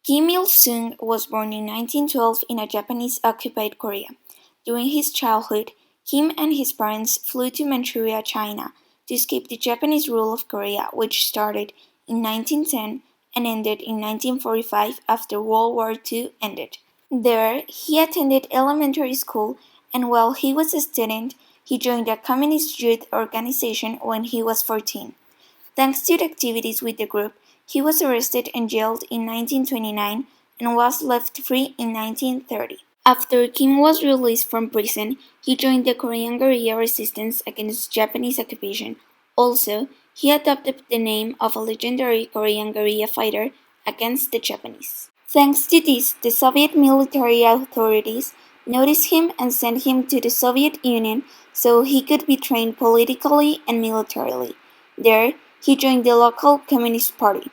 Kim Il-sung was born in 1912 in a Japanese-occupied Korea. During his childhood, Kim and his parents flew to Manchuria, China, to escape the Japanese rule of Korea, which started in 1910 and ended in 1945 after World War II ended. There, he attended elementary school, and while he was a student, he joined a communist youth organization when he was 14. Thanks to the activities with the group, he was arrested and jailed in 1929 and was left free in 1930. After Kim was released from prison, he joined the Korean guerrilla resistance against Japanese occupation. Also, he adopted the name of a legendary Korean guerrilla fighter against the Japanese. Thanks to this, the Soviet military authorities noticed him and sent him to the Soviet Union so he could be trained politically and militarily. There, he joined the local Communist Party.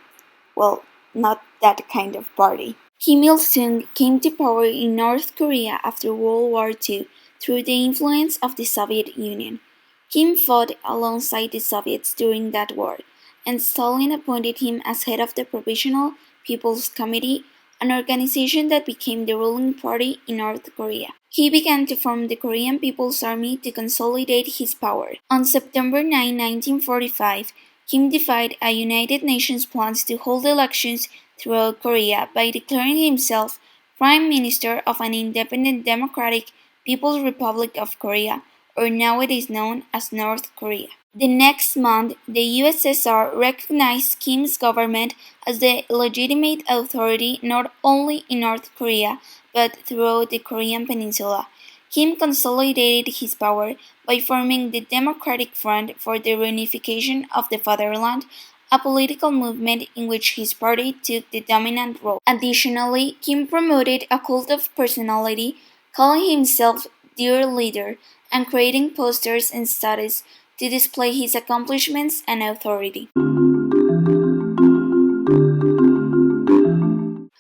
Well, not that kind of party. Kim Il-sung came to power in North Korea after World War II through the influence of the Soviet Union. Kim fought alongside the Soviets during that war, and Stalin appointed him as head of the Provisional People's Committee, an organization that became the ruling party in North Korea. He began to form the Korean People's Army to consolidate his power. On September 9, 1945, Kim defied a United Nations plans to hold elections throughout Korea by declaring himself Prime Minister of an independent Democratic People's Republic of Korea, or nowadays known as North Korea. The next month, the USSR recognized Kim's government as the legitimate authority not only in North Korea but throughout the Korean peninsula. Kim consolidated his power by forming the Democratic Front for the Reunification of the Fatherland, a political movement in which his party took the dominant role. Additionally, Kim promoted a cult of personality, calling himself Dear Leader and creating posters and statues to display his accomplishments and authority.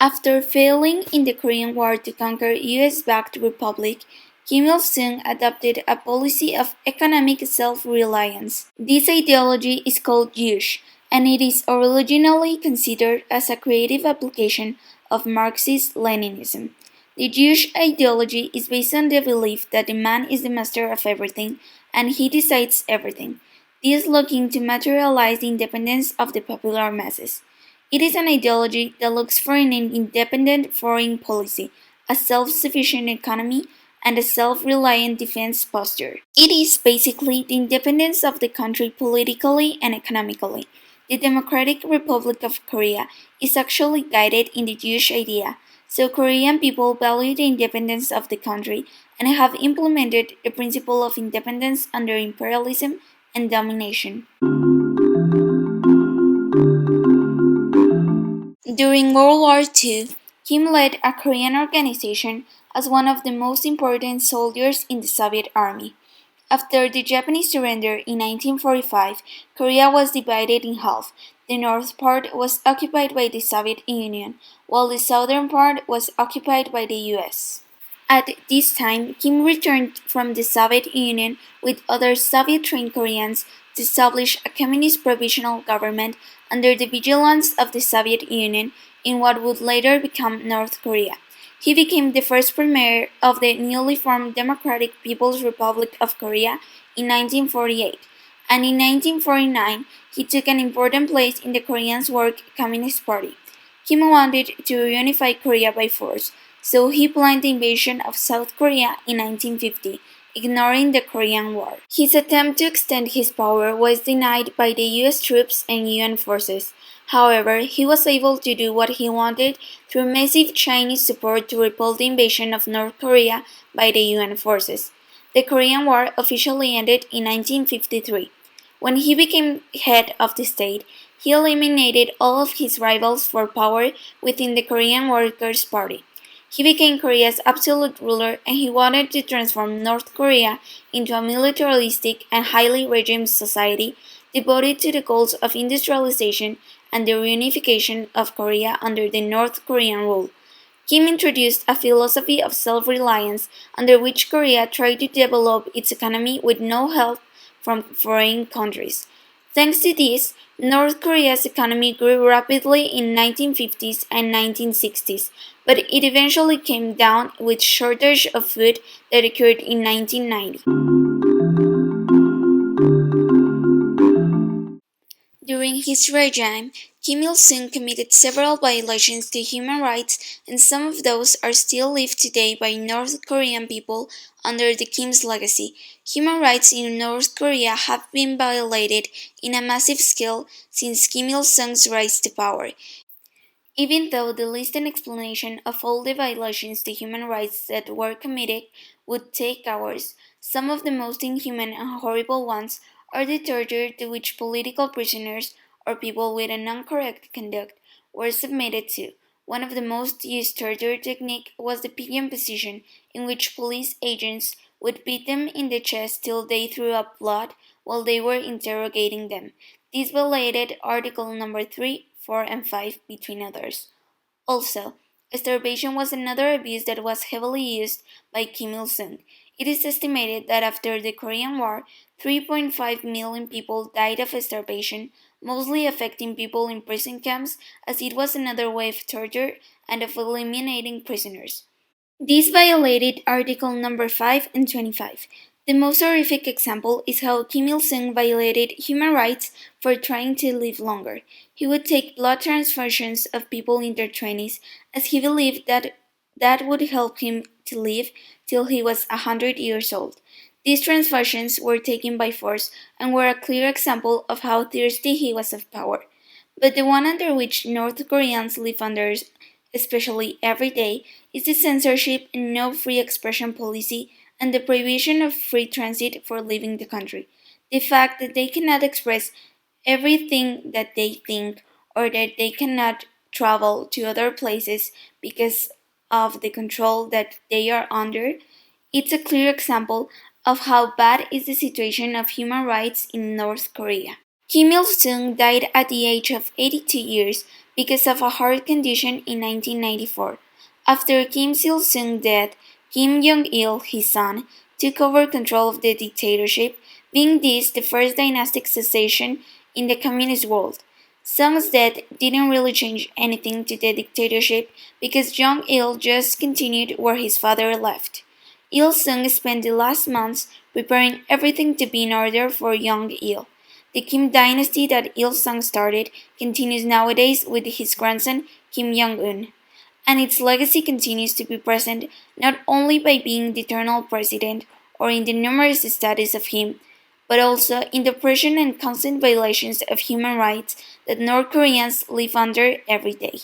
After failing in the Korean War to conquer US-backed republic, Kim Il-sung adopted a policy of economic self-reliance. This ideology is called Juche, and it is originally considered as a creative application of Marxist-Leninism. The Juche ideology is based on the belief that the man is the master of everything and he decides everything. This looking to materialize the independence of the popular masses. It is an ideology that looks for an independent foreign policy, a self-sufficient economy, and a self-reliant defense posture. It is basically the independence of the country politically and economically. The Democratic Republic of Korea is actually guided in the Jewish idea, so Korean people value the independence of the country and have implemented the principle of independence under imperialism and domination. During World War II, Kim led a Korean organization as one of the most important soldiers in the Soviet Army. After the Japanese surrender in 1945, Korea was divided in half. The north part was occupied by the Soviet Union, while the southern part was occupied by the US. At this time, Kim returned from the Soviet Union with other Soviet-trained Koreans to establish a communist provisional government under the vigilance of the Soviet Union in what would later become North Korea. He became the first premier of the newly formed Democratic People's Republic of Korea in 1948, and in 1949 he took an important place in the Koreans' Work Communist Party. Kim wanted to reunify Korea by force, so he planned the invasion of South Korea in 1950, ignoring the Korean War. His attempt to extend his power was denied by the US troops and UN forces. However, he was able to do what he wanted through massive Chinese support to repel the invasion of North Korea by the UN forces. The Korean War officially ended in 1953. When he became head of the state, he eliminated all of his rivals for power within the Korean Workers' Party. He became Korea's absolute ruler and he wanted to transform North Korea into a militaristic and highly regime society devoted to the goals of industrialization and the reunification of Korea under the North Korean rule. Kim introduced a philosophy of self-reliance under which Korea tried to develop its economy with no help from foreign countries. Thanks to this, North Korea's economy grew rapidly in 1950s and 1960s, but it eventually came down with shortage of food that occurred in 1990. During his regime, Kim Il sung committed several violations to human rights, and some of those are still lived today by North Korean people under the Kim's legacy. Human rights in North Korea have been violated in a massive scale since Kim Il sung's rise to power. Even though the list and explanation of all the violations to human rights that were committed would take hours, some of the most inhuman and horrible ones are the torture to which political prisoners or people with an incorrect conduct were submitted to. One of the most used torture technique was the pigeon position, in which police agents would beat them in the chest till they threw up blood while they were interrogating them. This violated Article Number 3, 4, and 5, between others. Also, starvation was another abuse that was heavily used by Kim Il sung. It is estimated that after the Korean War, 3.5 million people died of starvation, mostly affecting people in prison camps, as it was another way of torture and of eliminating prisoners. This violated Article Number 5 and 25. The most horrific example is how Kim Il sung violated human rights for trying to live longer. He would take blood transfusions of people in their 20s as he believed that that would help him to live till he was 100 years old. These transfusions were taken by force and were a clear example of how thirsty he was of power. But the one under which North Koreans live under, especially every day, is the censorship and no free expression policy and the prohibition of free transit for leaving the country. The fact that they cannot express everything that they think or that they cannot travel to other places because of the control that they are under, it's a clear example of how bad is the situation of human rights in North Korea. Kim Il sung died at the age of 82 years because of a heart condition in 1994. After Kim Il sung's death, Kim Jong il, his son, took over control of the dictatorship, being this the first dynastic succession in the communist world. Sung's death didn't really change anything to the dictatorship because Jong il just continued where his father left. Il sung spent the last months preparing everything to be in order for Jong il. The Kim dynasty that Il sung started continues nowadays with his grandson Kim Jong un, and its legacy continues to be present not only by being the eternal president or in the numerous statues of him, but also in the oppression and constant violations of human rights that North Koreans live under every day.